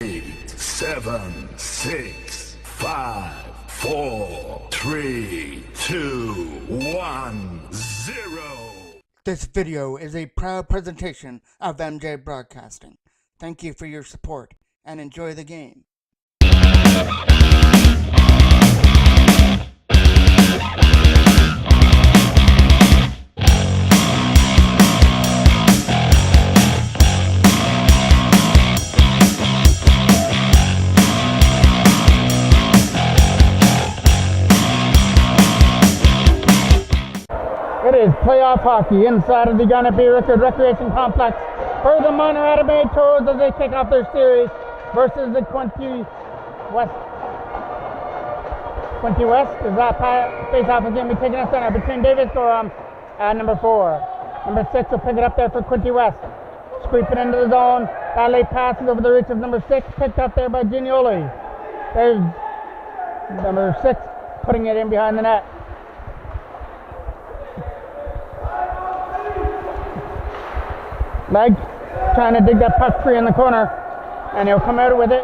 8, 7, 6, 5, 4, 3, 2, 1, 0. This video is a proud presentation of MJ Broadcasting. Thank you for your support and enjoy the game. It is playoff hockey inside of the Gunner B. Rickard Recreation Complex for the minor Adelaide Toros as they kick off their series versus the Quinte West. Quinte West is that face-off is going to be taken up center between Davis Gorham and number 4. Number 6 will pick it up there for Quinte West. Sweeping into the zone. That late pass is over the reach of number 6, picked up there by Ginioli. There's number 6 putting it in behind the net. Leg trying to dig that puck free in the corner, and he'll come out with it.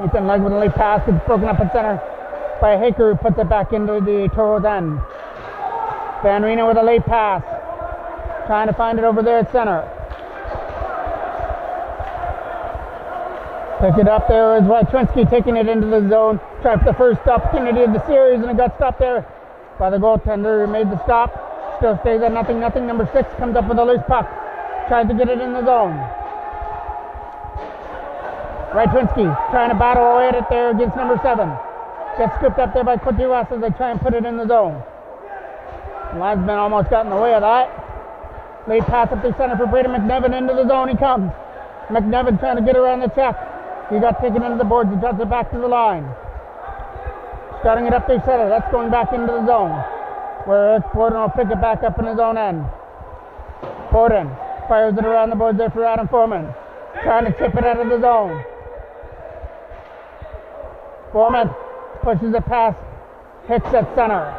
Ethan Leg with a late pass, gets broken up at center by Haker, who puts it back into the Toros end. Van Reno with a late pass, trying to find it over there at center. Pick it up there as well. Twinsky taking it into the zone, trying for the first opportunity of the series, and it got stopped there by the goaltender who made the stop. Still stays at 0-0. Number 6 comes up with a loose puck. Tries to get it in the zone. Twinsky trying to battle away at it there against number 7. Gets scooped up there by Quinte West as they try and put it in the zone. Linesman almost got in the way of that. Late pass up the center for Brady McNevin. Into the zone he comes. McNevin trying to get around the check. He got taken into the boards. He drops it back to the line. Starting it up through center. That's going back into the zone, where Eric Borden will pick it back up in his own end. Borden fires it around the boards there for Adam Foreman. Trying to chip it out of the zone. Foreman pushes it past Hicks at center.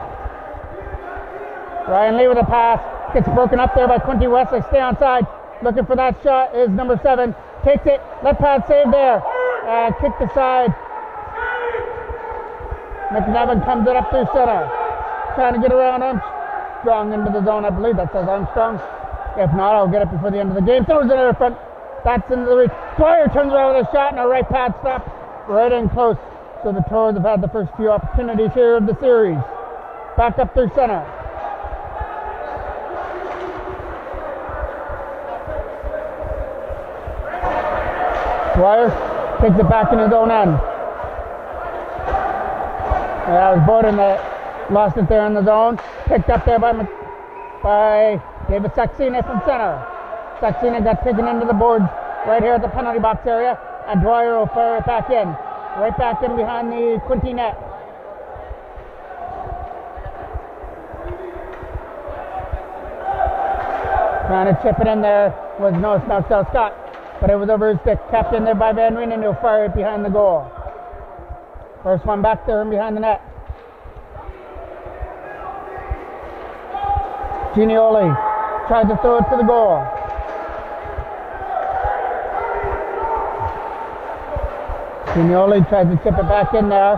Ryan Lee with a pass. Gets broken up there by Quinte West. They stay onside. Looking for that shot is number 7. Takes it. Left pad save there. Kicked aside. McNevin comes it up through center. Trying to get around Armstrong into the zone. I believe that says Armstrong. If not, I'll get it before the end of the game. Throws it in the front. That's into the reach. Dwyer turns around with a shot, and a right pad stop right in close. So the Toros have had the first few opportunities here of the series. Back up through center. Dwyer takes it back in his own end. That was Borden that lost it there in the zone. Picked up there by David Saxena from center. Saxena got taken into the boards right here at the penalty box area, and Dwyer will fire it back in. Right back in behind the Quinte net. Trying to chip it in there was no Marcel Scott, but it was over his stick. Kept in there by Van Reen, and he'll fire it behind the goal. First one back there and behind the net. Ginioli tried to throw it to the goal. Ginioli tries to chip it back in there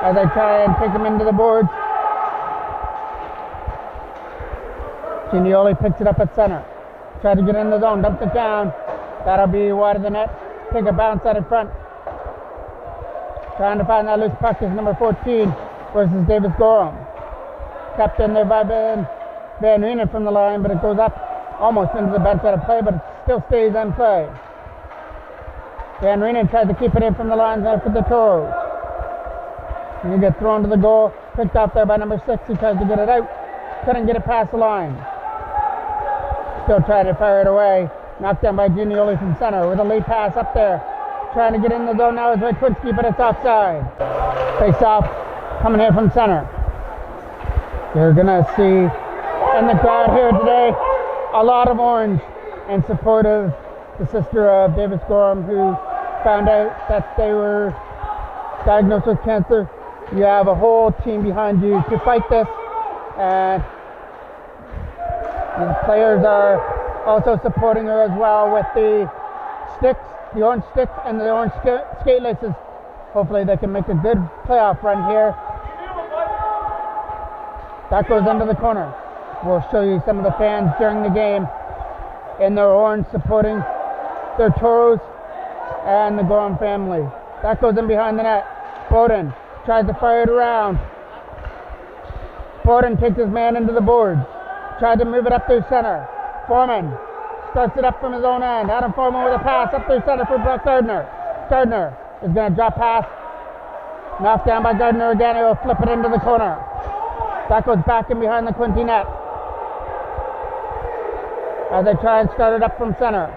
as they try and take him into the boards. Ginioli picks it up at center. Tried to get in the zone, dumps it down. That'll be wide of the net. Take a bounce out in front. Trying to find that loose puck is number 14 versus Davis Gorham. Kept in there by Van Renen from the line, but it goes up almost into the bench out of play, but it still stays in play. Van Renen tries to keep it in from the lines there for the Toros. And he gets thrown to the goal, picked up there by number 6. He tries to get it out, couldn't get it past the line. Still trying to fire it away. Knocked down by Ginioli from center with a late pass up there. Trying to get in the zone now is Twinsky, but it's offside. Face off coming here from center. You're going to see in the crowd here today a lot of orange in support of the sister of Davis Gorham, who found out that they were diagnosed with cancer. You have a whole team behind you to fight this, and the players are also supporting her as well with the sticks the orange stick and the orange skate laces. Hopefully they can make a good playoff run here. That goes into the corner. We'll show you some of the fans during the game in their orange supporting their Toros and the Gorham family. That goes in behind the net. Bowden tries to fire it around. Bowden takes his man into the boards. Tries to move it up through center. Foreman starts it up from his own end. Adam Foreman with a pass up through center for Brock Gardner. Gardner is going to drop pass. Knocked down by Gardner again. He will flip it into the corner. That goes back in behind the Quinte net. As they try and start it up from center.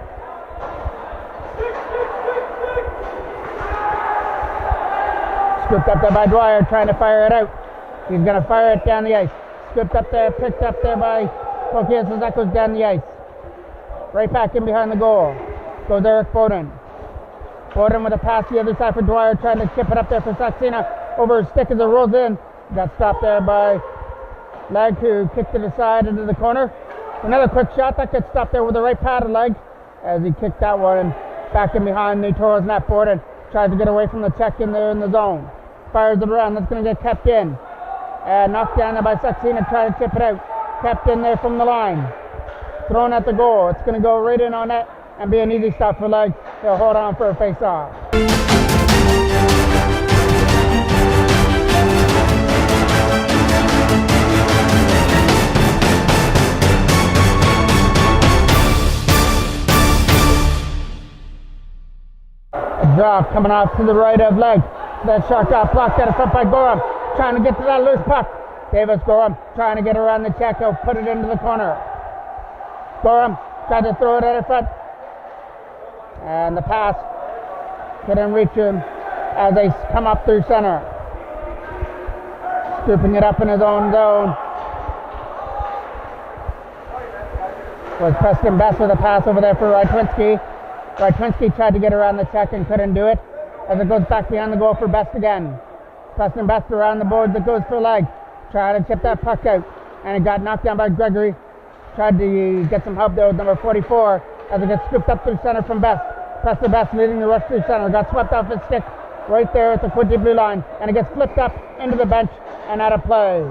Scooped up there by Dwyer, trying to fire it out. He's going to fire it down the ice. Scooped up there, picked up there by Kokias as that goes down the ice. Right back in behind the goal goes Eric Bowden. Bowden with a pass the other side for Dwyer, trying to chip it up there for Saxena. Over his stick as it rolls in. Got stopped there by Leg, who kicked it aside into the corner. Another quick shot that gets stopped there with the right padded leg as he kicked that one back in behind the Toros net. Bowden tries to get away from the check in there in the zone. Fires it around. That's going to get kept in. And knocked down there by Saxena, trying to chip it out. Kept in there from the line. Thrown at the goal. It's going to go right in on net and be an easy stop for Leg. He'll hold on for a face-off. A draw coming off to the right of Leg. That shot got blocked out of front by Gorham. Trying to get to that loose puck. Davis Gorham trying to get around the check. He'll put it into the corner. Gorham tried to throw it at front. And the pass couldn't reach him as they come up through center. Scooping it up in his own zone was Preston Best with a pass over there for Rytwinski. Rytwinski tried to get around the check and couldn't do it as it goes back behind the goal for Best again. Preston Best around the boards, it goes for Leg. Trying to chip that puck out and it got knocked down by Gregory. Tried to get some help there with number 44 as it gets scooped up through center from Best. Preston Best leading the rush through center. Got swept off his stick right there at the Quinte blue line and it gets flipped up into the bench and out of play.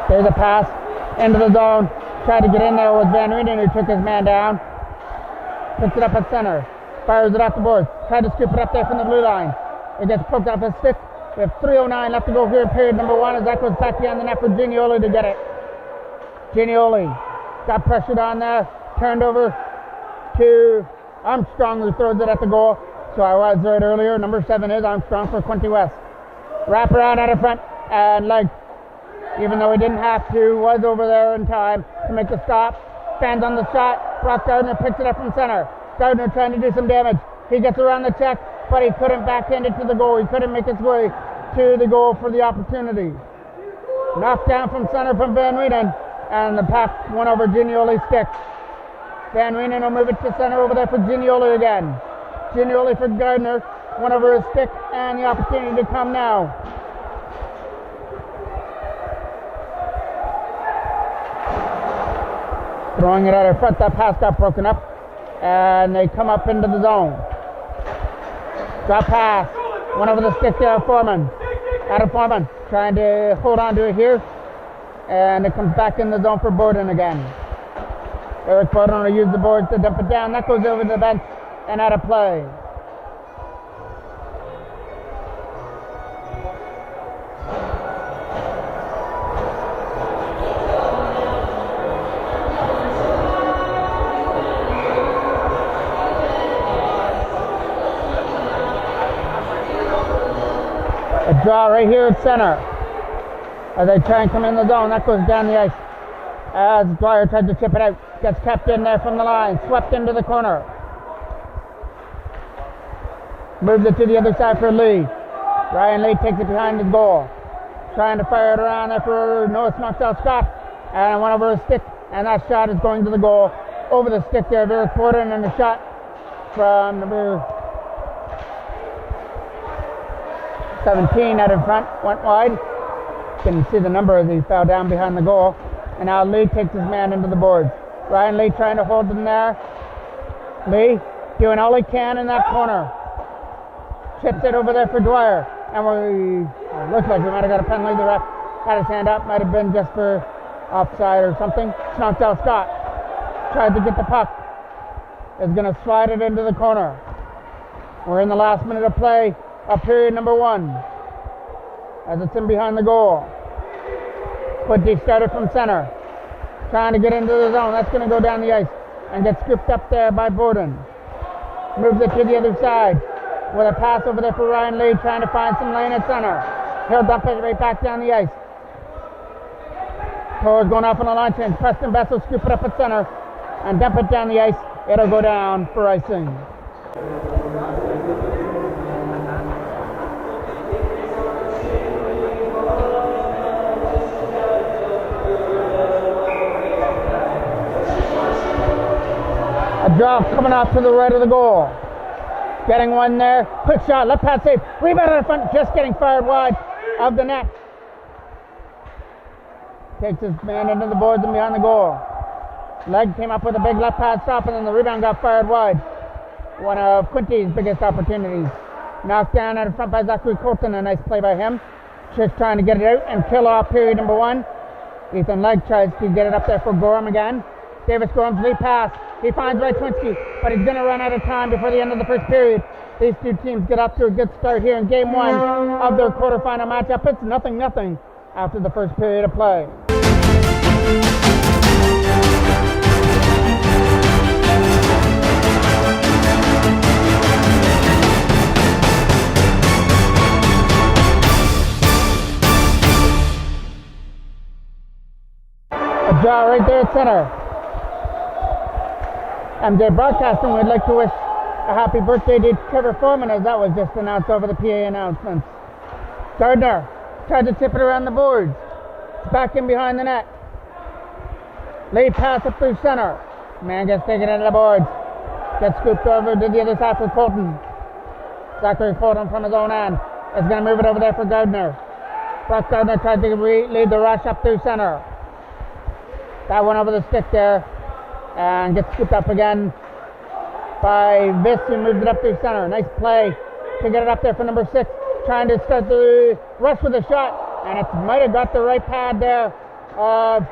There's a pass into the zone. Tried to get in there with Van Rieden, who took his man down. Picks it up at center. Fires it off the board. Tried to scoop it up there from the blue line. It gets poked off his stick. We have 3:09 left to go here in period number one as that goes back behind the net for Ginioli to get it. Ginioli got pressured on there. Turned over to Armstrong, who throws it at the goal. So I was right earlier. Number 7 is Armstrong for Quinte West. Wrap around out of front and Leg, even though he didn't have to, was over there in time to make the stop. Stands on the shot. Brock Gardner picks it up from center. Gardner trying to do some damage. He gets around the check, but he couldn't backhand it to the goal. He couldn't make his way to the goal for the opportunity. Knocked down from center from Van Rieden, and the pass went over Ginioli's stick. Van Rieden will move it to center over there for Ginioli again. Ginioli for Gardner, went over his stick, and the opportunity to come now. Throwing it out in front, that pass got broken up, and they come up into the zone. Drop pass, went over the stick there, Foreman. Adam Foreman trying to hold on to it here, and it comes back in the zone for Bowden again. Eric Bowden will use the boards to dump it down. That goes over the bench and out of play. A draw right here at center as they try and come in the zone. That goes down the ice as Dwyer tried to chip it out. Gets kept in there from the line. Swept into the corner. Moves it to the other side for Lee. Ryan Lee takes it behind his goal. Trying to fire it around there for Noah Smockdale Scott. And it went over his stick. And that shot is going to the goal. Over the stick there of Eric Bowden, and the shot from number 17 out in front, went wide. You can see the number as he fell down behind the goal. And now Lee takes his man into the boards. Ryan Lee trying to hold him there. Lee doing all he can in that corner. Chips it over there for Dwyer. And it looks like we might have got a penalty. The ref had his hand up. Might have been just for offside or something. Chantel Scott tried to get the puck. Is going to slide it into the corner. We're in the last minute of play of period number 1. As it's in behind the goal. Quinte started from center. Trying to get into the zone. That's going to go down the ice. And get scooped up there by Borden. Moves it to the other side. With a pass over there for Ryan Lee. Trying to find some lane at center. He'll dump it right back down the ice. Toros going off on the line change. Preston Bessel scoop it up at center. And dump it down the ice. It'll go down for icing. A drop coming off to the right of the goal. Getting one there. Quick shot. Left pass save. Rebound in front. Just getting fired wide of the net. Takes his man into the boards and behind the goal. Leg came up with a big left pad stop, and then the rebound got fired wide. One of Quinte's biggest opportunities. Knocked down out in front by Zachary Colton. A nice play by him. Just trying to get it out and kill off period number 1. Ethan Legg tries to get it up there for Gorham again. Davis Gorham's lead pass. He finds Rajczynski, but he's going to run out of time before the end of the first period. These two teams get off to a good start here in game 1 of their quarterfinal matchup. It's 0-0 after the first period of play. A draw right there at center. MJ Broadcasting would like to wish a happy birthday to Trevor Foreman, as that was just announced over the PA announcements. Gardner tried to tip it around the boards. It's back in behind the net. Late pass up through center. Man gets taken into the boards. Gets scooped over to the other side for Colton. Zachary Colton from his own end is going to move it over there for Gardner. Brock Gardner tried to lead the rush up through center. That one over the stick there. And gets scooped up again by Viss, who moves it up through center. Nice play to get it up there for number 6. Trying to start the rush with a shot. And it might have got the right pad there of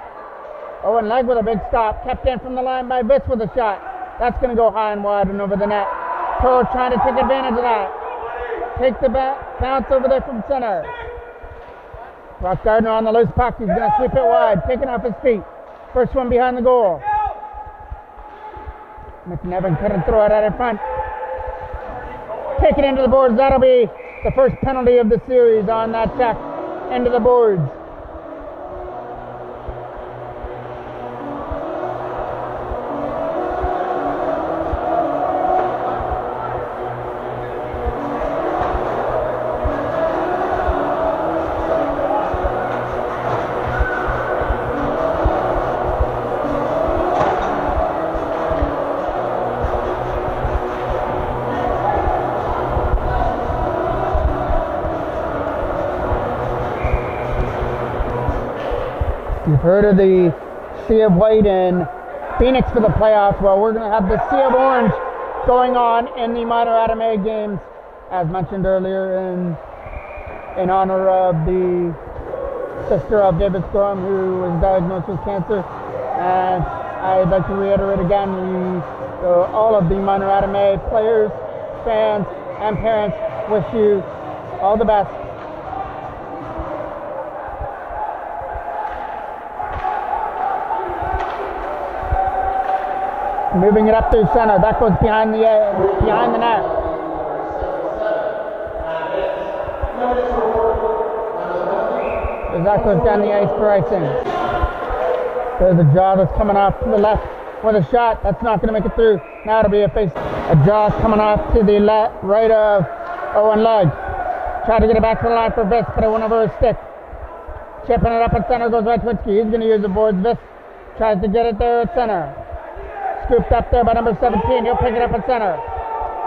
Owen Legg with a big stop. Kept in from the line by Viss with a shot. That's going to go high and wide and over the net. Toros trying to take advantage of that. Take the bounce over there from center. Brock Gardner on the loose puck. He's going to sweep it wide. Taking off his feet. First one behind the goal. McNevin couldn't throw it out in front. Take it into the boards. That'll be the first penalty of the series on that check. Into the boards. You've heard of the Sea of White in Phoenix for the playoffs. Well, we're going to have the Sea of Orange going on in the minor Adam A games, as mentioned earlier, in honor of the sister of Davis Gorham, who was diagnosed with cancer. And I'd like to reiterate again, all of the minor Adam A players, fans, and parents wish you all the best. Moving it up through center. That goes behind the net. As that goes down the ice for icing. There's a draw that's coming off to the left with a shot. That's not going to make it through. Now it'll be a face. A draw coming off to the right of Owen Legg. Try to get it back to the line for Viss, but it went over his stick. Chipping it up at center goes Rajczynski. He's going to use the boards. Viss tries to get it there at center. Scooped up there by number 17. He'll pick it up at center.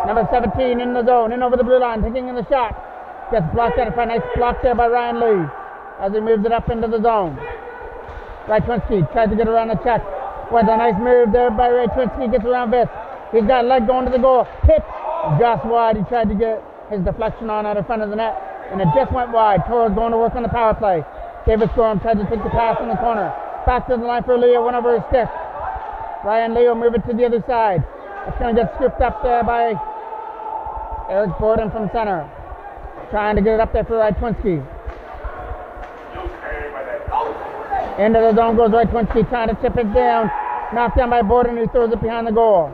Number 17 in the zone, in over the blue line, taking in the shot. Gets blocked out of front. Nice block there by Ryan Lee as he moves it up into the zone. Rytwinski tries to get around the check. Was a nice move there by Rytwinski. Gets around Viss. He's got a leg going to the goal. Hit just wide. He tried to get his deflection on out in front of the net, and it just went wide. Toros going to work on the power play. Davis Gorham tried to take the pass in the corner. Back to the line for Leo. Went over his stick. Ryan Leo move it to the other side. It's going to get scooped up there by Eric Borden from center. Trying to get it up there for Rytwinski. Into the zone goes Rytwinski, trying to chip it down. Knocked down by Borden, who throws it behind the goal.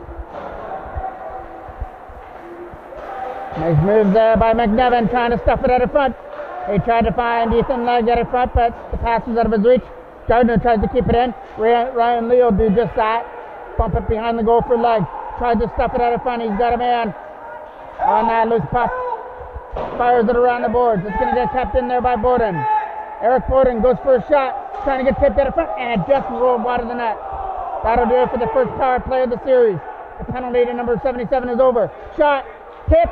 Nice move there by McNevin, trying to stuff it out of front. He tried to find Ethan Legg out of front, but the pass was out of his reach. Gardner tries to keep it in. Ryan Leo do just that. Bump it behind the goal for Legg. Tries to stuff it out of front. He's got a man on that loose puck. Fires it around the boards. It's going to get kept in there by Borden. Eric Borden goes for a shot, trying to get tipped out of front, and it just rolled wide of the net. That'll do it for the first power play of the series. The penalty to number 77 is over. Shot, tip,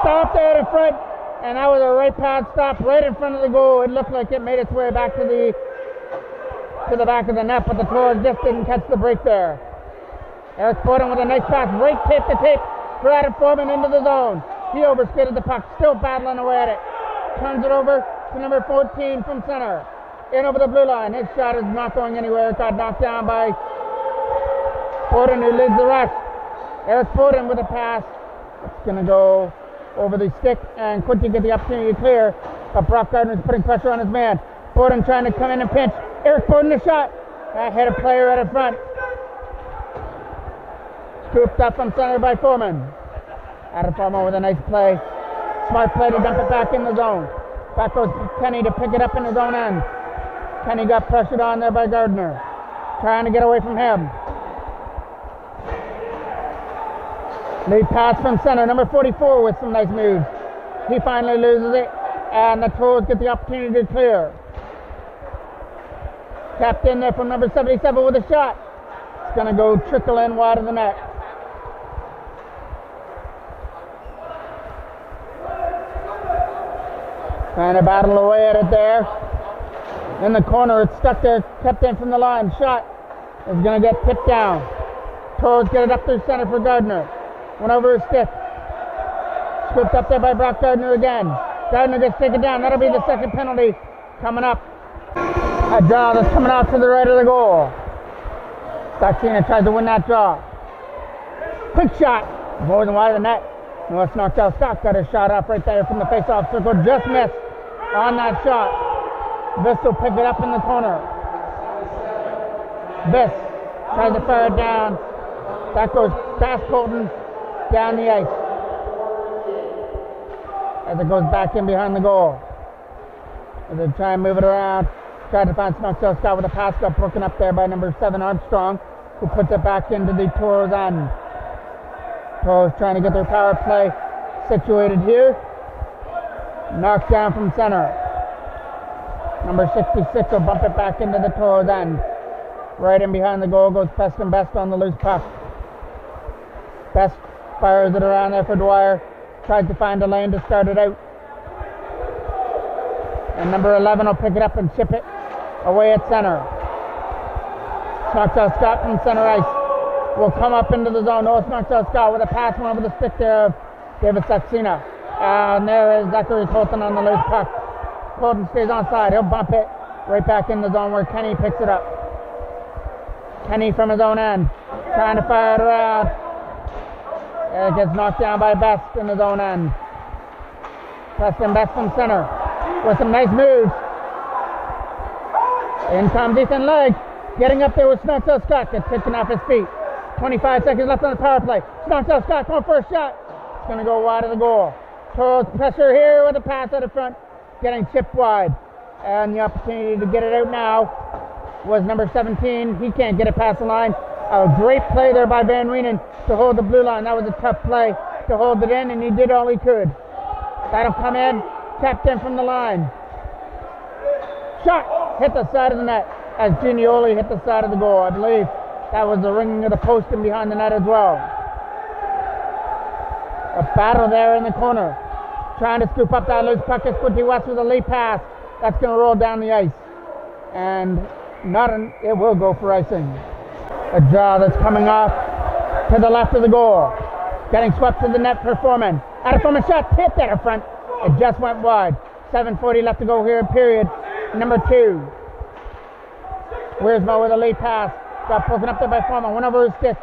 stopped out in front, and that was a right pad stop right in front of the goal. It looked like it made its way back to the back of the net, but the Toros just didn't catch the break there. Eric Borden with a nice pass, right tip to tape for Adam Foreman into the zone. He overskated the puck, still battling away at it. Turns it over to number 14 from center. In over the blue line. His shot is not going anywhere. It got knocked down by Borden, who leads the rush. Eric Borden with a pass. It's going to go over the stick, and Quinte get the opportunity to clear, but Brock Gardner's putting pressure on his man. Borden trying to come in and pinch. Eric Borden a shot. That hit a player right in front. Scooped up from center by Foreman. Adam Foreman with a nice play. Smart play to dump it back in the zone. Back goes Kenny to pick it up in his own end. Kenny got pressured on there by Gardner. Trying to get away from him. Lead pass from center. Number 44 with some nice moves. He finally loses it, and the Toros get the opportunity to clear. Tapped in there from number 77 with a shot. It's going to go trickle in wide of the net. Trying to battle away at it there. In the corner, it's stuck there, kept in from the line. Shot is going to get tipped down. Toros get it up through center for Gardner. Went over his stick. Scooped up there by Brock Gardner again. Gardner gets taken down. That'll be the second penalty coming up. A draw that's coming out to the right of the goal. Saxena tries to win that draw. Quick shot. More than wide of the net. North Knockdown Scott got his shot off right there from the face-off circle. Just missed on that shot. Viss will pick it up in the corner. Viss tries to fire it down. That goes past Colton down the ice. As it goes back in behind the goal. As they try and move it around. Try to find Knockdown Scott with a pass got broken up there by number 7 Armstrong, who puts it back into the Toros end. Toros trying to get their power play situated here. Knocked down from center. Number 66 will bump it back into the Toros end. Right in behind the goal goes Preston Best on the loose puck. Best fires it around there for Dwyer. Tries to find a lane to start it out. And number 11 will pick it up and chip it away at center. Knockdown Scott from center ice will come up into the zone. Noah Knockdown Scott with a pass one over the stick there of David Saxena. And there is Zachary Colton on the loose puck. Colton stays onside. He'll bump it right back in the zone where Kenny picks it up. Kenny from his own end, trying to fire it around. It gets knocked down by Best in his own end. Preston Best from center with some nice moves. In comes Ethan Legg, getting up there with Knockdown Scott. Gets taken off his feet. 25 seconds left on the power play. Knockdown Scott going for a shot. It's going to go wide of the goal. Toros pressure here with a pass out of front, getting chipped wide. And the opportunity to get it out now was number 17. He can't get it past the line. A great play there by Van Wienen to hold the blue line. That was a tough play to hold it in, and he did all he could. That'll come in, tapped in from the line. Shot, hit the side of the net as Ginioli hit the side of the goal. I believe that was the ringing of the post and behind the net as well. A battle there in the corner. Trying to scoop up that loose puck. It's Quinte West with a late pass. That's going to roll down the ice. And it will go for icing. A draw that's coming off to the left of the goal. Getting swept to the net for Foreman. Out of Foreman shot, tipped at the front. It just went wide. 7:40 left to go here in period number 2. Wiersma with a late pass. Got broken up there by Foreman. Went over his stick.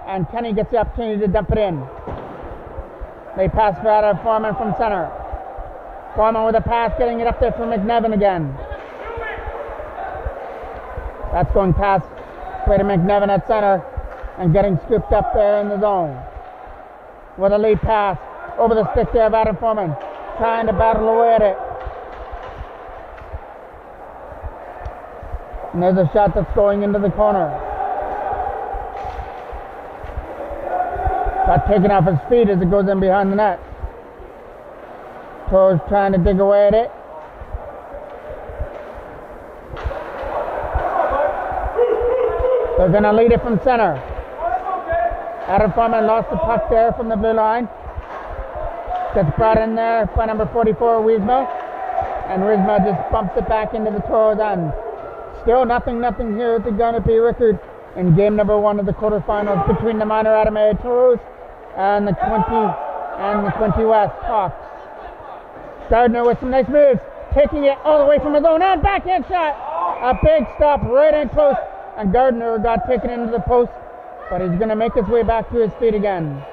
And Kenny gets the opportunity to dump it in. They pass for out of Foreman from center. Foreman with a pass, getting it up there for McNevin again. That's going past way to McNevin at center and getting scooped up there in the zone. With a lead pass over the stick there of Adam Foreman. Trying to battle away at it. And there's a shot that's going into the corner. Got taken off his feet as it goes in behind the net. Toros trying to dig away at it. They're going to lead it from center. Adam Foreman lost the puck there from the blue line. Gets brought in there by number 44, Wiersma. And Wiersma just bumps it back into the Toros end. Still nothing here at the Gunnaby record in game number 1 of the quarterfinals between the minor Adamae Toros and the Quinte West Hawks. Gardner with some nice moves, taking it all the way from his own end, backhand shot. A big stop right in close, and Gardner got taken into the post, but he's going to make his way back to his feet again.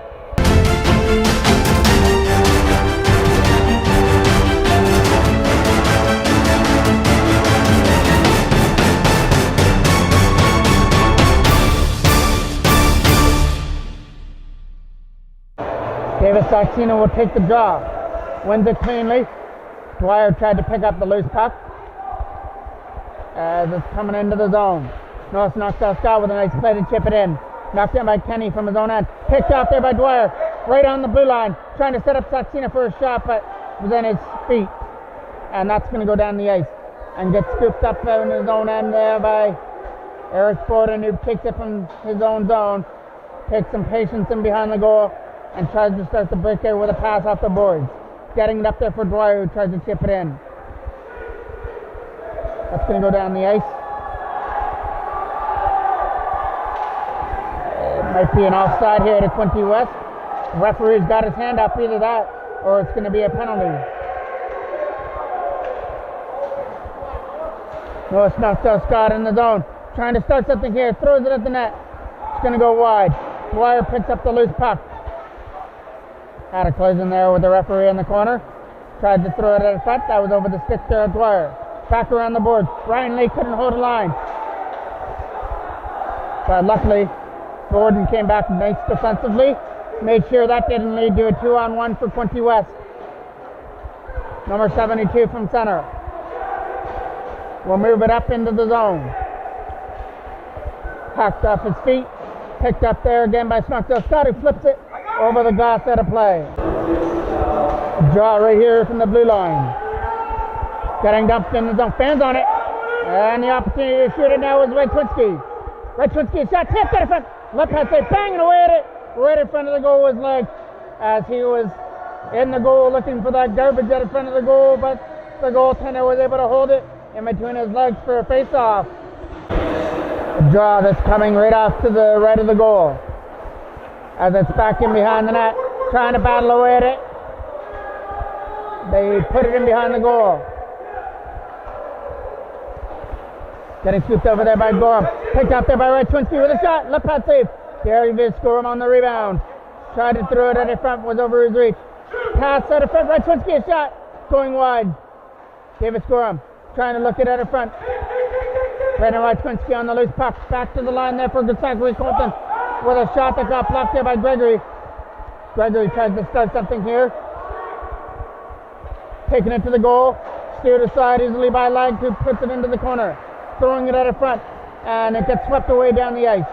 Davis Saxena will take the draw. Wins it cleanly. Dwyer tried to pick up the loose puck as it's coming into the zone. Norris knocks out Scott with a nice play to chip it in. Knocked in by Kenny from his own end. Picked out there by Dwyer. Right on the blue line. Trying to set up Saxena for a shot, but was in his feet. And that's going to go down the ice. And gets scooped up in his own end there by Eric Borden, who takes it from his own zone. Takes some patience in behind the goal. And tries to start the break there with a pass off the boards. Getting it up there for Dwyer, who tries to chip it in. That's going to go down the ice. It might be an offside here to Quinte West. The referee's got his hand up, either that or it's going to be a penalty. Norris knocks out Scott in the zone. Trying to start something here. Throws it at the net. It's going to go wide. Dwyer picks up the loose puck. Had a collision there with the referee in the corner. Tried to throw it at the front. That was over the stick there of Dwyer. Back around the boards. Ryan Lee couldn't hold a line. But luckily, Borden came back nice defensively. Made sure that didn't lead to a 2-on-1 for Quinte West. Number 72 from center. We'll move it up into the zone. Hacked off his feet. Picked up there again by Snockdale Scott, who flips it over the glass out of play. Draw right here from the blue line. Getting dumped in the zone. Fans on it. And the opportunity to shoot it now is Redtwinski. Redtwinski shot tipped at the front. Left hand side banging away at it. Right in front of the goal was leg as he was in the goal looking for that garbage at the front of the goal, but the goaltender was able to hold it in between his legs for a face-off. A draw that's coming right off to the right of the goal. As it's back in behind the net, trying to battle away at it. They put it in behind the goal. Getting scooped over there by Gorham. Picked out there by Redtwinski with a shot. Left pad save. Gary Viz Gorham on the rebound. Tried to throw it at the front, was over his reach. Pass out of front. Redtwinski a shot. Going wide. Davis Gorham trying to look it at the front. Brandon Redtwinski on the loose puck. Back to the line there for Gonzagui Colton. With a shot that got blocked there by Gregory. Gregory tries to start something here. Taking it to the goal. Steered aside easily by Lag, who puts it into the corner. Throwing it at the front. And it gets swept away down the ice.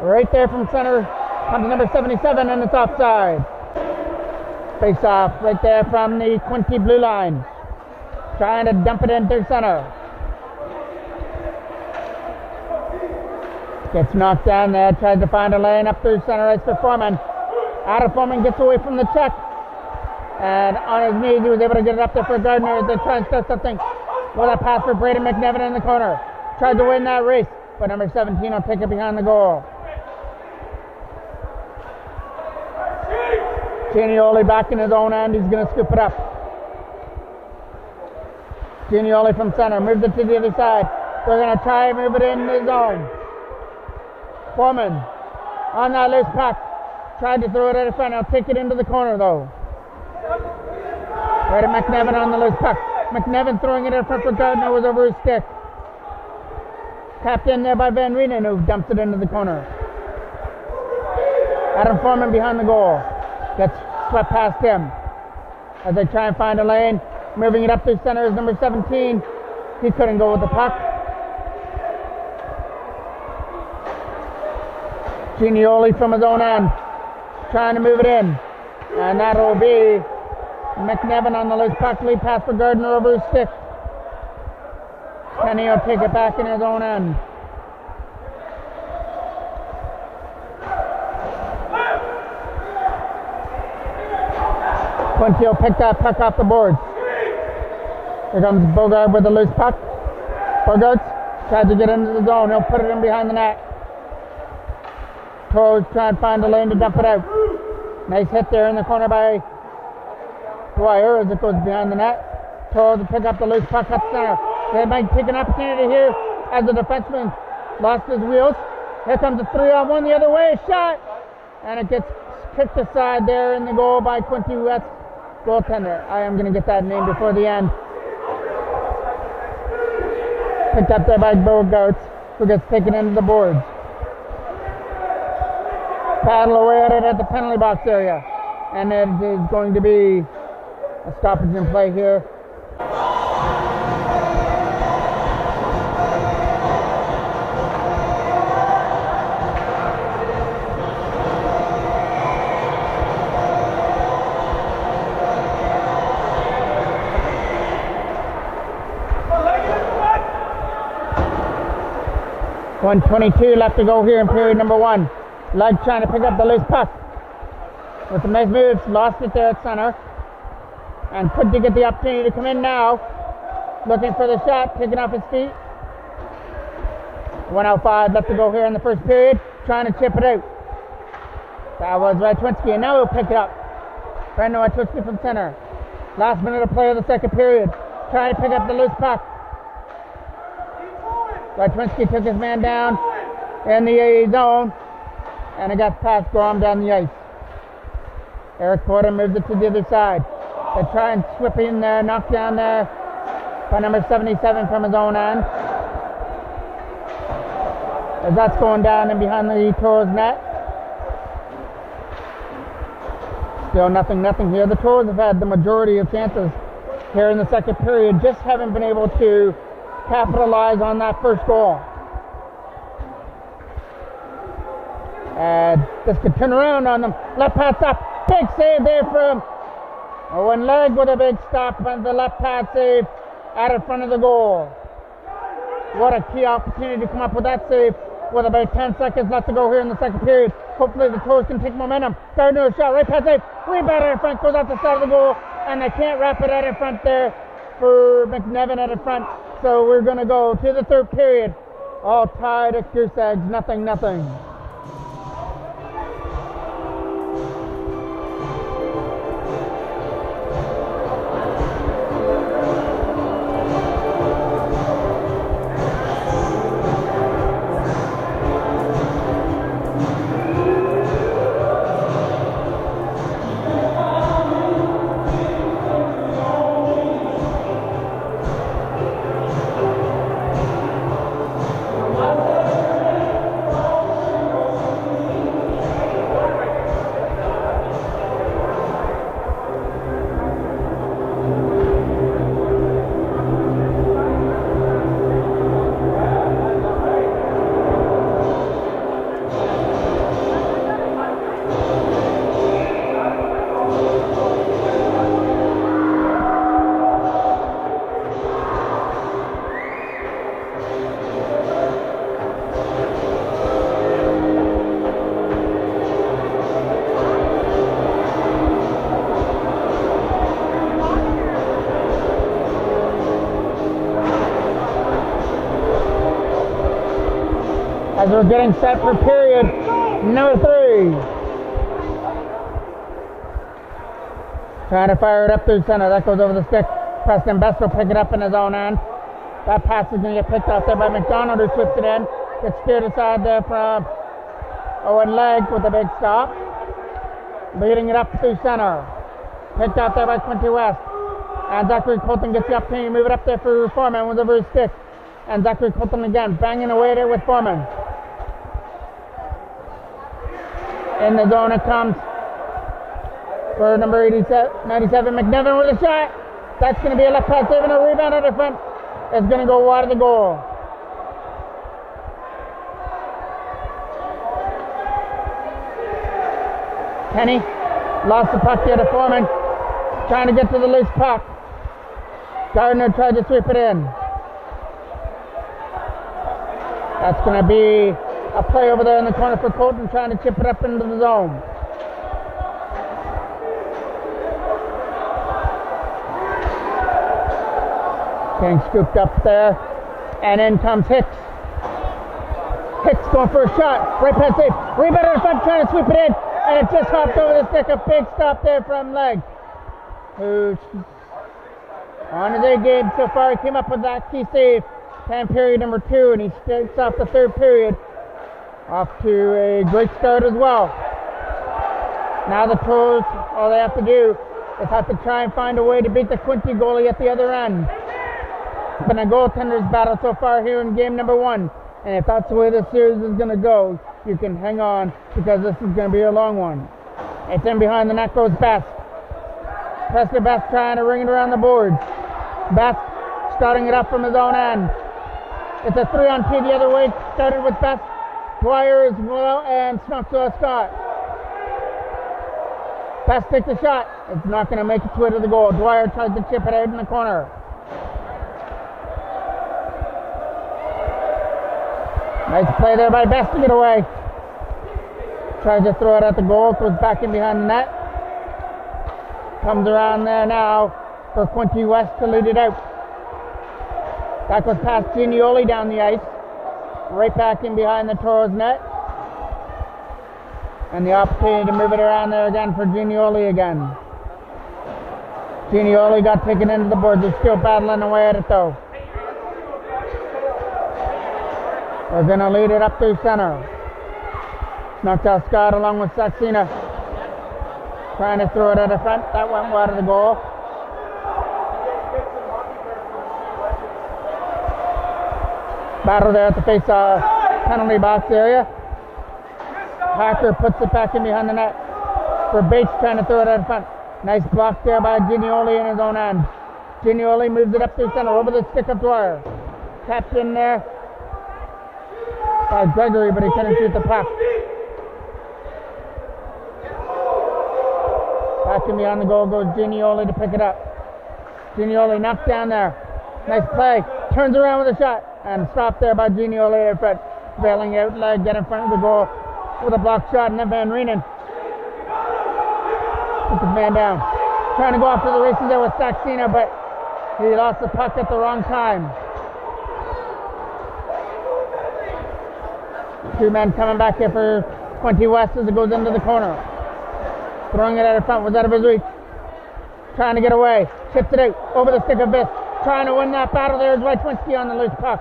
Right there from center comes number 77, and it's offside. Face off right there from the Quinte blue line. Trying to dump it into center. Gets knocked down there, tries to find a lane up through center ice for Foreman. Adam Foreman gets away from the check. And on his knees, he was able to get it up there for Gardner as they try and start something. With a pass for Braden McNevin in the corner. Tried to win that race, but number 17 will take it behind the goal. Ginioli back in his own end, he's going to scoop it up. Ginioli from center, moves it to the other side. They're going to try and move it in the zone. Foreman on that loose puck. Tried to throw it at the front. He'll take it into the corner though. Right at McNevin on the loose puck. McNevin throwing it in front for Gardner, was over his stick. Tapped in there by Van Reenen, who dumps it into the corner. Adam Foreman behind the goal. Gets swept past him. As they try and find a lane. Moving it up through center is number 17. He couldn't go with the puck. Ginioli from his own end, trying to move it in, and that'll be McNevin on the loose puck. Lead pass for Gardner over his stick. Kenny will take it back in his own end. Quinte will pick that puck off the boards. Here comes Bogart with the loose puck. Bogart tries to get into the zone. He'll put it in behind the net. Toros try and find a lane to dump it out. Nice hit there in the corner by Dwyer as it goes behind the net. Toros will pick up the loose puck up center. They might take an opportunity here as the defenseman lost his wheels. Here comes a 3-on-1 the other way. Shot! And it gets kicked aside there in the goal by Quinte West, goaltender. I am going to get that name before the end. Picked up there by Bogarts, who gets taken into the boards. Paddle away at it at the penalty box area. And it is going to be a stoppage in play here. .122 left to go here in period number 1. Leg trying to pick up the loose puck. With some nice moves, lost it there at center. And could to get the opportunity to come in now. Looking for the shot, taking off his feet. 1:05 left to go here in the first period. Trying to chip it out. That was Radczynski, and now he'll pick it up. Brandon Radczynski from center. Last minute of play of the second period. Trying to pick up the loose puck. Radczynski took his man down in the A zone, and it got past Grom down the ice. Eric Porter moves it to the other side. They try and swip in there, knock down there by number 77 from his own end. As that's going down and behind the Toros net. Still nothing here. The Toros have had the majority of chances here in the second period, just haven't been able to capitalize on that first goal. And this could turn around on them. Left pass up. Big save there from Owen Legg with a big stop on the left pass save out in front of the goal. What a key opportunity to come up with that save with about 10 seconds left to go here in the second period. Hopefully the Toros can take momentum. Gardner shot, right pass save. Rebound out in front, goes out the side of the goal, and they can't wrap it out in front there for McNevin out in front. So we're going to go to the third period. All tied at goose eggs, 0-0. we're getting set for period number 3. Trying to fire it up through center. That goes over the stick. Preston Best will pick it up in his own end. That pass is going to get picked off there by McDonald, who slipped it in. Gets steered aside there from Owen Legg with a big stop. Leading it up through center. Picked out there by Quinte West. And Zachary Colton gets the opportunity to move it up there for Foreman with over his stick. And Zachary Colton again banging away there with Foreman. In the zone it comes for number 97, McNevin with a shot. That's going to be a left pass, saving a rebound at the front. It's going to go wide of the goal. Kenny lost the puck here to Foreman, trying to get to the loose puck. Gardner tried to sweep it in. That's going to be a play over there in the corner for Colton, trying to chip it up into the zone. Getting scooped up there, and in comes Hicks. Hicks going for a shot, right past safe, rebound in the front, trying to sweep it in, and it just hopped over the stick. A big stop there from Legg, who's on his A game so far. He came up with that key save, time period number 2, and he starts off the third period off to a great start as well. Now the Toros, all they have to do is have to try and find a way to beat the Quinte goalie at the other end. It's been a goaltender's battle so far here in game number 1, and if that's the way this series is going to go, you can hang on, because this is going to be a long one. It's in behind the net goes Best. Preston Best trying to ring it around the boards. Best starting it up from his own end. It's a 3-on-2 the other way. Started with Best, Dwyer as well, and Snuxo Scott. Best takes a shot. It's not going to make its way to the goal. Dwyer tries to chip it out in the corner. Nice play there by Best to get away. Tries to throw it at the goal. Goes back in behind the net. Comes around there now for Quinte West to lead it out. That was past Ginioli down the ice. Right back in behind the Toros net. And the opportunity to move it around there again for Ginioli again. Ginioli got taken into the boards. They're still battling away at it though. They're going to lead it up through center. Knocked out Scott along with Saxena. Trying to throw it at the front. That went wide of the goal. Battle there at the face-off penalty box area. Hacker puts it back in behind the net for Bates, trying to throw it at the front. Nice block there by Ginioli in his own end. Ginioli moves it up through center over the stick of Dwyer. Tapped in there by Gregory, but he couldn't shoot the puck. Back in behind the goal goes Ginioli to pick it up. Ginioli knocked down there. Nice play. Turns around with a shot. And stopped there by Ginioli in front. Bailing out, Legg get in front of the goal with a block shot. And then Van Reenen puts his man down. Trying to go after the races there with Saxena, but he lost the puck at the wrong time. 2 men coming back here for Quinte West as it goes into the corner. Throwing it at the front was out of his reach. Trying to get away. Ships it out over the stick of Biss. Trying to win that battle there is Rytwinski on the loose puck.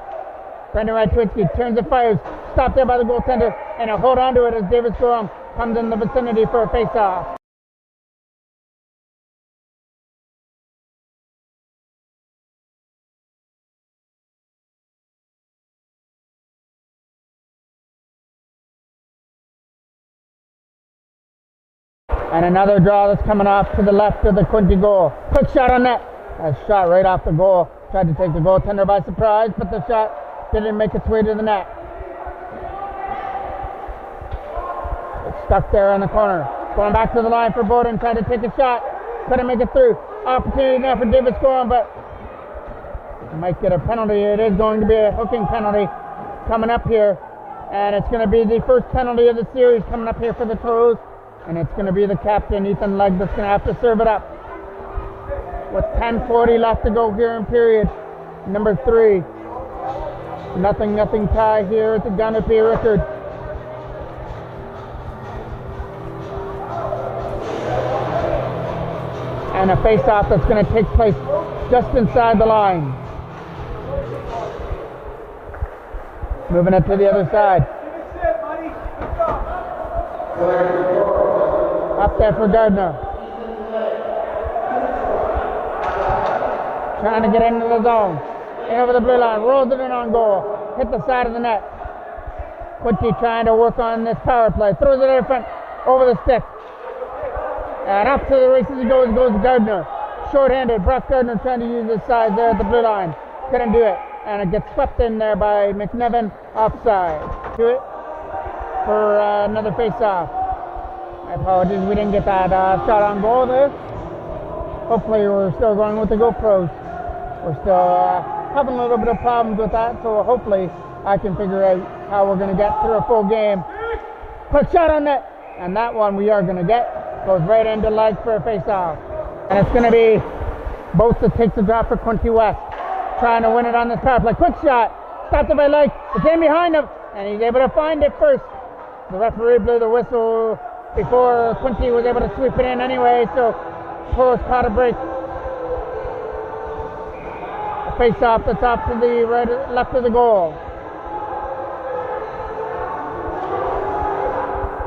Brendan Rytwinski turns and fires. Stopped there by the goaltender. And he'll hold on to it as Davis Gorham comes in the vicinity for a face-off. And another draw that's coming off to the left of the Quinte goal. Quick shot on net. A shot right off the goal. Tried to take the goaltender by surprise, but the shot didn't make its way to the net. It's stuck there in the corner. Going back to the line for Bowden. Tried to take a shot. Couldn't make it through. Opportunity now for Davis Gorham, but he might get a penalty. It is going to be a hooking penalty coming up here. And it's going to be the first penalty of the series coming up here for the Toros. And it's going to be the captain, Ethan Legg, that's going to have to serve it up. With 10:40 left to go here in period number 3. Nothing tie here at the Gunner P record. And a face-off that's going to take place just inside the line. Moving it to the other side. Up there for Gardner. Trying to get into the zone. In over the blue line. Rolls it in on goal. Hit the side of the net. Quinte trying to work on this power play. Throws it in front. Over the stick. And up to the races he goes Gardner. Short-handed. Brock Gardner trying to use his size there at the blue line. Couldn't do it. And it gets swept in there by McNevin. Offside. Do it for another face-off. My apologies, we didn't get that shot on goal there. Hopefully we're still going with the GoPros. We're still having a little bit of problems with that, so hopefully I can figure out how we're going to get through a full game. Quick shot on net. And that one we are going to get. Goes right into leg for a face-off. And it's going to be Boats that takes the drop for Quinte West. Trying to win it on this power play. Quick shot. Stopped it by leg. It's in behind him. And he's able to find it first. The referee blew the whistle before Quinte was able to sweep it in anyway. So Toros caught a break. A face-off that's off to the right, left of the goal.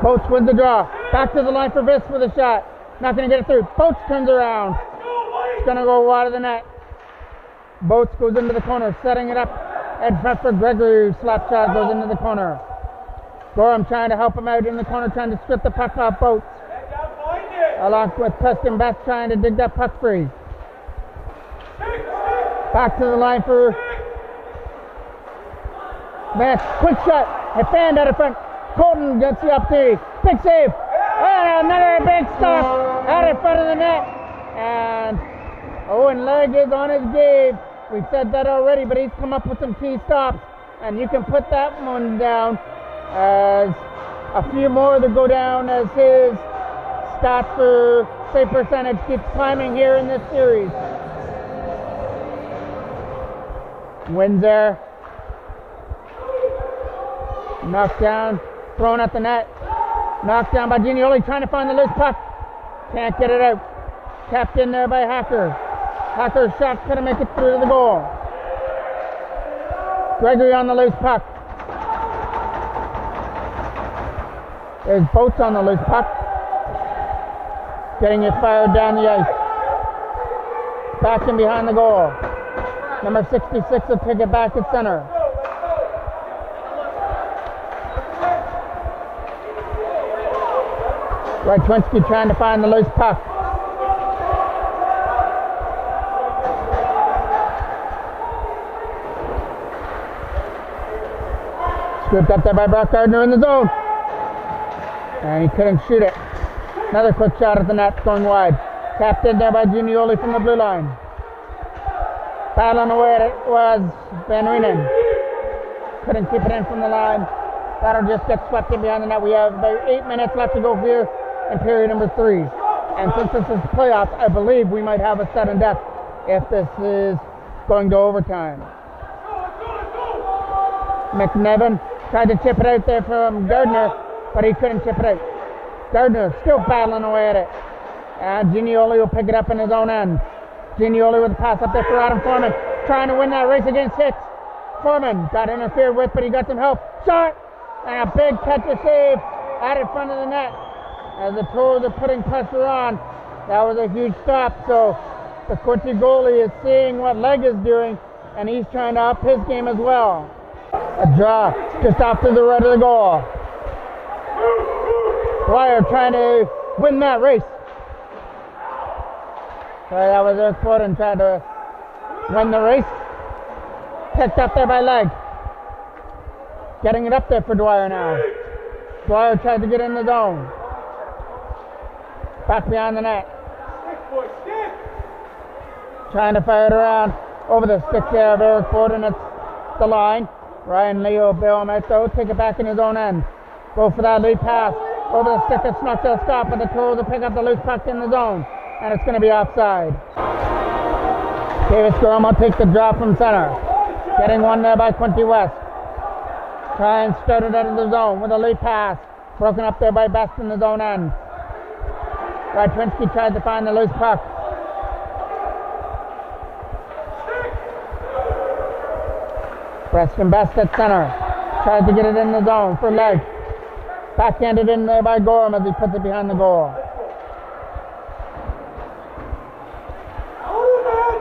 Boats wins the draw. Back to the line for Viss with a shot. Not going to get it through. Boats turns around. It's going to go wide of the net. Boats goes into the corner, setting it up in front for Gregory. Slap shot goes into the corner. Gorham trying to help him out in the corner, trying to strip the puck off Boats. Along with Preston Best trying to dig that puck free. Back to the line for Best. Quick shot. A fan out of front. Colton gets the opportunity. Big save. And another big stop out in front of the net. And Owen Legg is on his game. We've said that already, but he's come up with some key stops. And you can put that one down as a few more that go down as his stats for save percentage keeps climbing here in this series. Wins there. Knocked down. Thrown at the net. Knocked down by Ginioli trying to find the loose puck. Can't get it out. Tapped in there by Hacker. Hacker's shot couldn't make it through to the goal. Gregory on the loose puck. There's Boats on the loose puck. Getting it fired down the ice. Back in behind the goal. Number 66 will take it back at center. Rajtwinski trying to find the loose puck. Scooped up there by Brock Gardner in the zone. And he couldn't shoot it. Another quick shot at the net going wide. Tapped in there by Ginioli from the blue line. Battling away at it was Van Reenen. Couldn't keep it in from the line. That'll just get swept in behind the net. We have about 8 minutes left to go here in period number 3. And since this is playoffs, I believe we might have a sudden death if this is going to overtime. McNevin tried to chip it out there from Gardner, but he couldn't chip it out. Gardner still battling away at it. And Ginioli will pick it up in his own end. Ginioli with a pass up there for Adam Foreman, trying to win that race against Hicks. Foreman got interfered with, but he got some help. Shot! And a big catcher save out in front of the net. As the Toros are putting pressure on, that was a huge stop. So the Quinte goalie is seeing what Legg is doing, and he's trying to up his game as well. A draw just off to the right of the goal. Dwyer trying to win that race. So that was Eric Forden trying to win the race. Picked up there by Legg. Getting it up there for Dwyer now. Dwyer tried to get in the zone. Back behind the net. Trying to fire it around. Over the stick there of Eric Forden at the line. Ryan Lee will bail him out though. Take it back in his own end. Go for that lead pass. Over the stick of Snucktail Scott, but the Toros will pick up the loose puck in the zone. And it's going to be offside. Davis Gorham will take the drop from center. Getting one there by Quinte West. Try and start it out of the zone with a lead pass. Broken up there by Best in the zone end. Radwinski tries to find the loose puck. Preston Best at center. Tries to get it in the zone for leg. Backhanded in there by Gorham as he puts it behind the goal.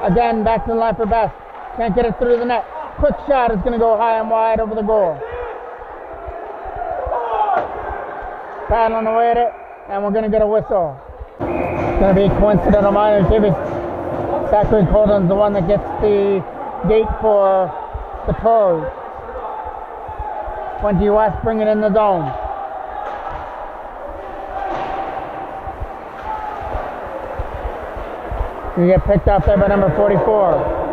Again, back to the line for Best. Can't get it through the net. Quick shot is going to go high and wide over the goal. Battling away at it, and we're going to get a whistle. It's going to be coincidental minor. David Zachary Colton's the one that gets the gate for the Toros. Quinte West bring it in the zone. You get picked up there by number 44.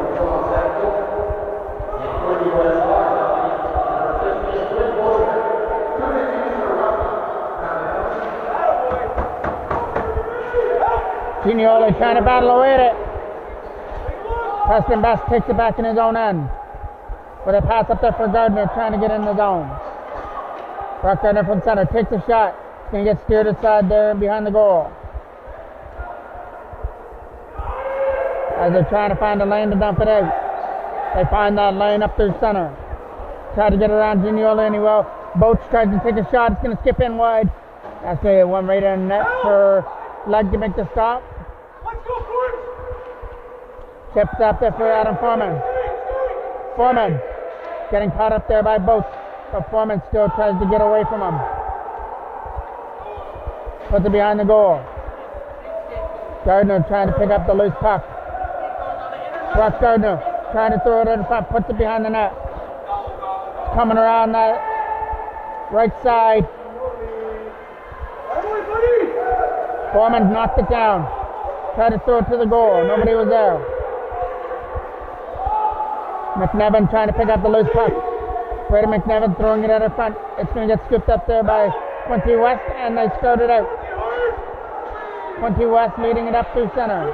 Ginioli trying to battle away at it. Preston Best takes it back in his own end. With a pass up there for Gardner trying to get in the zone. Brock Gardner from center takes a shot. He's going to get steered aside there and behind the goal. As they're trying to find a lane to dump it out. They find that lane up through center. Try to get around Ginioli anyway. Boats tries to take a shot. It's going to skip in wide. That's the one right in net for Leg to make the stop. Let's go, Fords! Chips up there for Adam Foreman. Foreman getting caught up there by Boats. But Foreman still tries to get away from him. Puts it behind the goal. Gardner trying to pick up the loose puck. Brock Gardner trying to throw it in front, puts it behind the net. Coming around that right side. Foreman knocked it down. Tried to throw it to the goal. Nobody was there. McNevin trying to pick up the loose puck. Brady McNevin throwing it out in front. It's going to get scooped up there by Quinte West, and they start it out. Quinte West leading it up through center.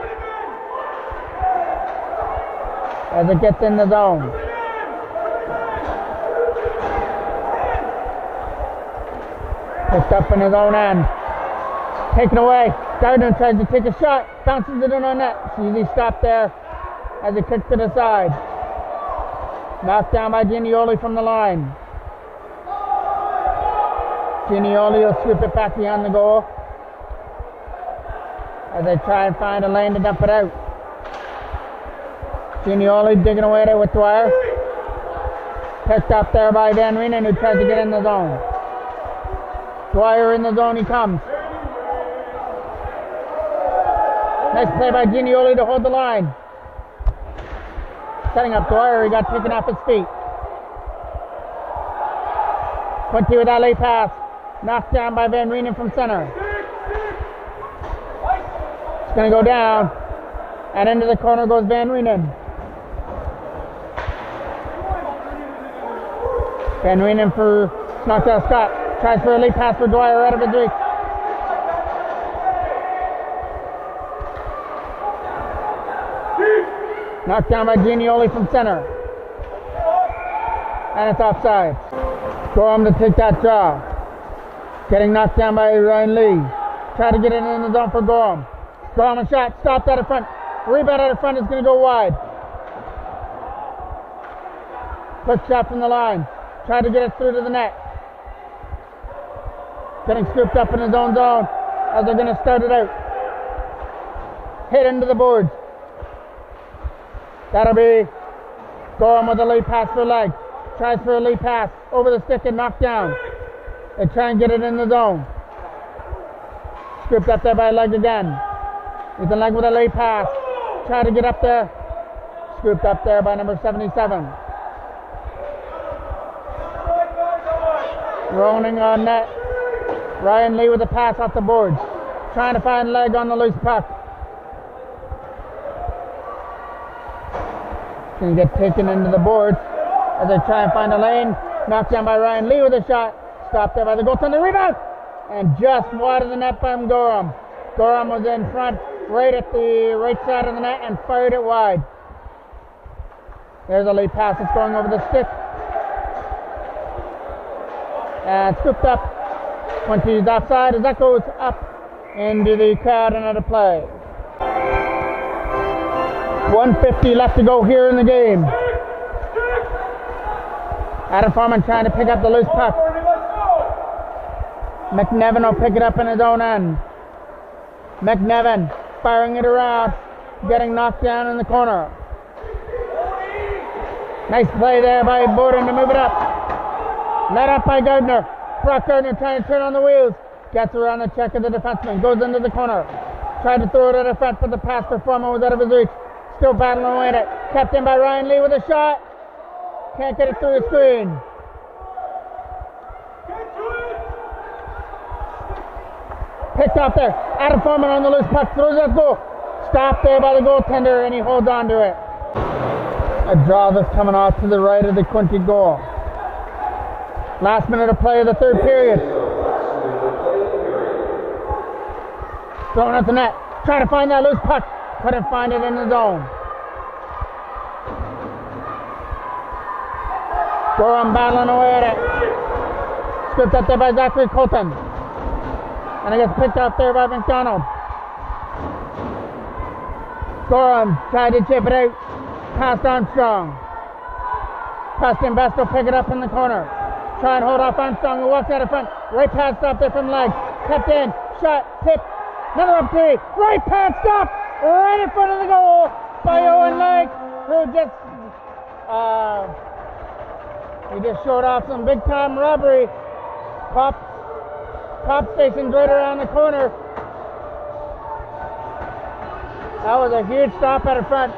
As it gets in the zone. Picked up in his own end. Taken away. Gardner tries to take a shot. Bounces it in on net. Easy stop there as he kicks it aside. Knocked down by Ginioli from the line. Ginioli will sweep it back behind the goal as they try and find a lane to dump it out. Ginioli digging away there with Dwyer. Picked up there by Van Reenen, who tries to get in the zone. Dwyer in the zone he comes. Nice play by Ginioli to hold the line. Setting up Dwyer, he got taken off his feet. Quinte with that late pass. Knocked down by Van Reenen from center. It's going to go down. And into the corner goes Van Reenen. Van Reenen for knocked out Scott. Tries for a late pass for Dwyer out of his reach. Knocked down by Ginioli from center. And it's offside. Gorham to take that draw. Getting knocked down by Ryan Lee. Try to get it in the zone for Gorham. Gorham a shot. Stopped out of front. Rebound out of front is going to go wide. Quick shot from the line. Try to get it through to the net. Getting scooped up in his own zone as they're going to start it out. Hit into the boards. That'll be Gorham with a lead pass for leg. Tries for a lead pass over the stick and knocked down. They try and get it in the zone. Scooped up there by Leg again. Ethan Leg with a lead pass. Try to get up there. Scooped up there by number 77. Rolling on net. Ryan Lee with a pass off the boards. Trying to find Leg on the loose puck. Going to get taken into the boards as they try and find a lane. Knocked down by Ryan Lee with a shot. Stopped there by the goaltender. Rebound! And just wide of the net by Gorham. Gorham was in front right at the right side of the net and fired it wide. There's a late pass that's going over the stick. And scooped up. Quinte's offside as that goes up into the crowd and out of play. 1:50 left to go here in the game. Adam Foreman trying to pick up the loose puck. McNevin will pick it up in his own end. McNevin firing it around, getting knocked down in the corner. Nice play there by Borden to move it up. Led up by Gardner. Brock Gardner trying to turn on the wheels. Gets around the check of the defenseman. Goes into the corner. Tried to throw it at the front, but the pass performer was out of his reach. Still battling away at it. Kept in by Ryan Lee with a shot. Can't get it through the screen. Picked off there. Adam Foreman on the loose puck. Throws that goal. Stopped there by the goaltender, and he holds on to it. A draw that's coming off to the right of the Quinte goal. Last minute of play of the third period. Throwing at the net. Trying to find that loose puck. Couldn't find it in the zone. Gorham battling away at it. Stripped up there by Zachary Colton. And it gets picked up there by McDonald. Gorham tried to chip it out. Past Armstrong. Preston Best will pick it up in the corner. Try and hold off Armstrong, who walks out of front. Right pass stop there from Leg. Kept in. Shot. Tip. Another opportunity. Right pass stop. Right in front of the goal by Owen Leg, who just showed off some big time robbery. Cop station's right around the corner. That was a huge stop out of front.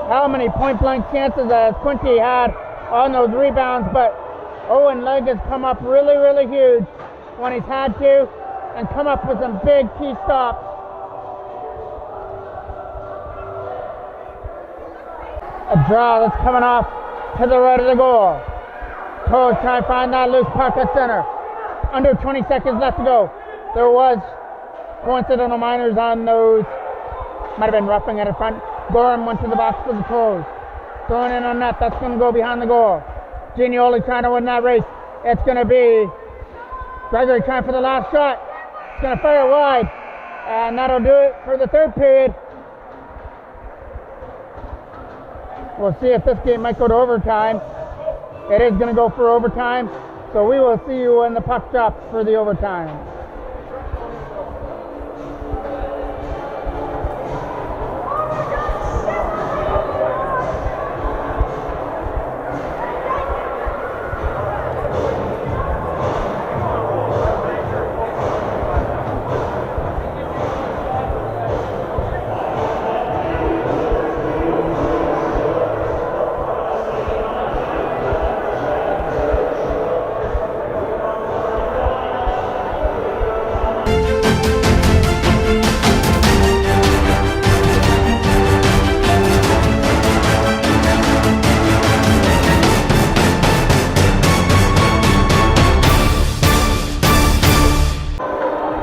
How many point blank chances has Quinte had on those rebounds, but Owen Leg has come up really, really huge when he's had to and come up with some big key stops. A draw that's coming off to the right of the goal. Toros trying to find that loose puck at center. Under 20 seconds left to go. There was coincidental minors on those. Might have been roughing at the front. Gorham went to the box for the Toros. Throwing in on net. That's going to go behind the goal. Ginioli trying to win that race. It's going to be Gregory trying for the last shot. It's going to fire wide. And that'll do it for the third period. We'll see if this game might go to overtime. It is going to go for overtime. So we will see you when the puck drops for the overtime.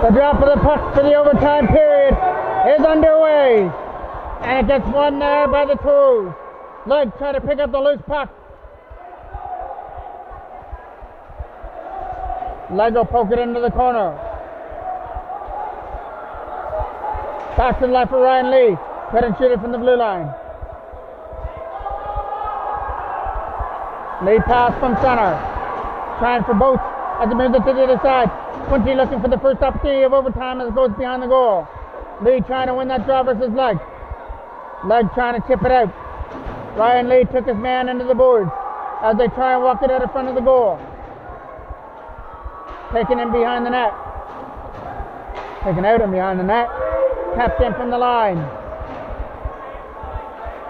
The drop of the puck for the overtime period is underway. And it gets won there by the Toros. Leg trying to pick up the loose puck. Leg will poke it into the corner. Back to the left for Ryan Lee. Couldn't shoot it from the blue line. Lead pass from center. Trying for both as it moves it to the other side. Quinte looking for the first opportunity of overtime as it goes behind the goal. Lee trying to win that draw versus Leg. Leg trying to chip it out. Ryan Lee took his man into the boards as they try and walk it out in front of the goal. Taken in behind the net. Taken out and behind the net. Tapped in from the line.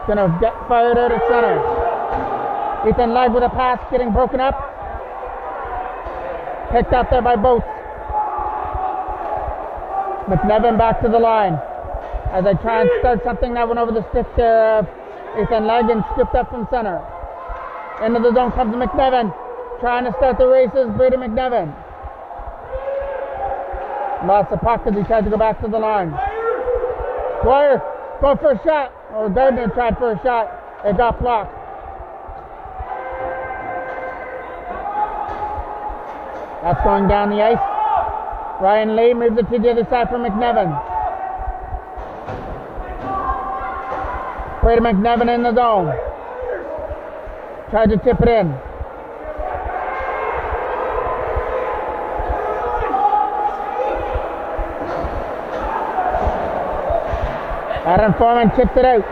Gonna get fired out at center. Ethan Leg with a pass getting broken up. Picked up there by Boats. McNevin back to the line as they try and start something that went over the stick there of Ethan Leg and skipped up from center. Into the zone comes McNevin. Trying to start the races, Brady McNevin. Lost the puck as he tried to go back to the line. Dwyer Go for a shot. Oh, Gardner tried for a shot. It got blocked. That's going down the ice. Ryan Lee moves it to the other side for McNevin. Play to McNevin in the zone. Tried to tip it in. Adam Foreman tipped it out.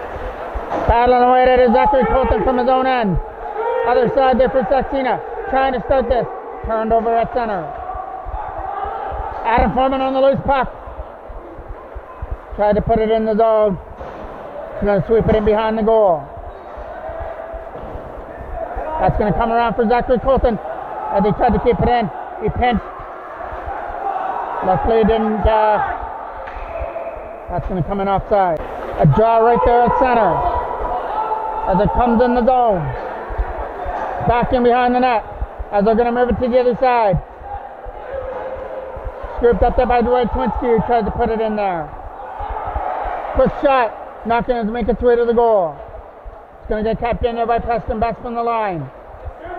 Battling away to Zachary Colton from his own end. Other side there for Saxena. Trying to start this. Turned over at center. Adam Foreman on the loose puck. Tried to put it in the zone. He's going to sweep it in behind the goal. That's going to come around for Zachary Colton as he tried to keep it in. He pinched. Luckily didn't. That's going to come in offside. A draw right there at center as it comes in the zone. Back in behind the net as they're going to move it to the other side. Scooped up there by Dwight Twinsky, who tried to put it in there. Quick shot. Not going to make its way to the goal. It's going to get tapped in there by Preston Best from the line.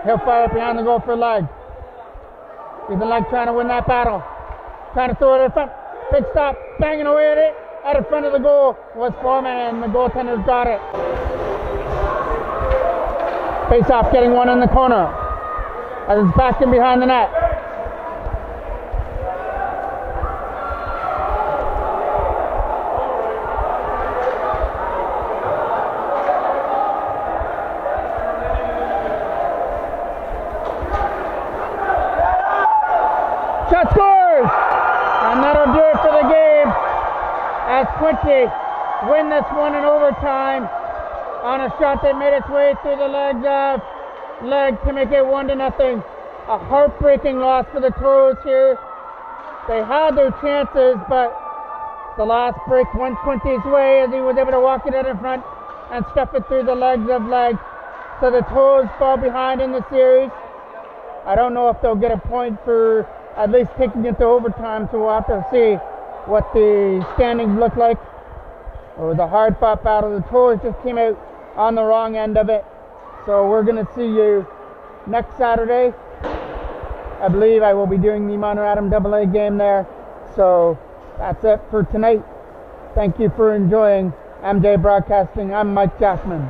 He'll fire it behind the goal for Leg. Ethan Leg trying to win that battle. Trying to throw it in front. Big stop. Banging away at it. Out in front of the goal was Foreman, and the goaltender's got it. Face off, getting one in the corner. As it's back in behind the net. Shot scores! And that'll do it for the game. As Quinte win this one in overtime on a shot that made its way through the legs of Leg to make it 1-0. A heartbreaking loss for the Toros here. They had their chances, but the last break went Quinte's way as he was able to walk it out in front and stuff it through the legs of Leg. So the Toros fall behind in the series. I don't know if they'll get a point for at least taking it to overtime, so we'll have to see what the standings look like. It was a hard-fought battle. The Toros just came out on the wrong end of it. So we're going to see you next Saturday. I believe I will be doing the Monterey AA game there. So that's it for tonight. Thank you for enjoying MJ Broadcasting. I'm Mike Jackman.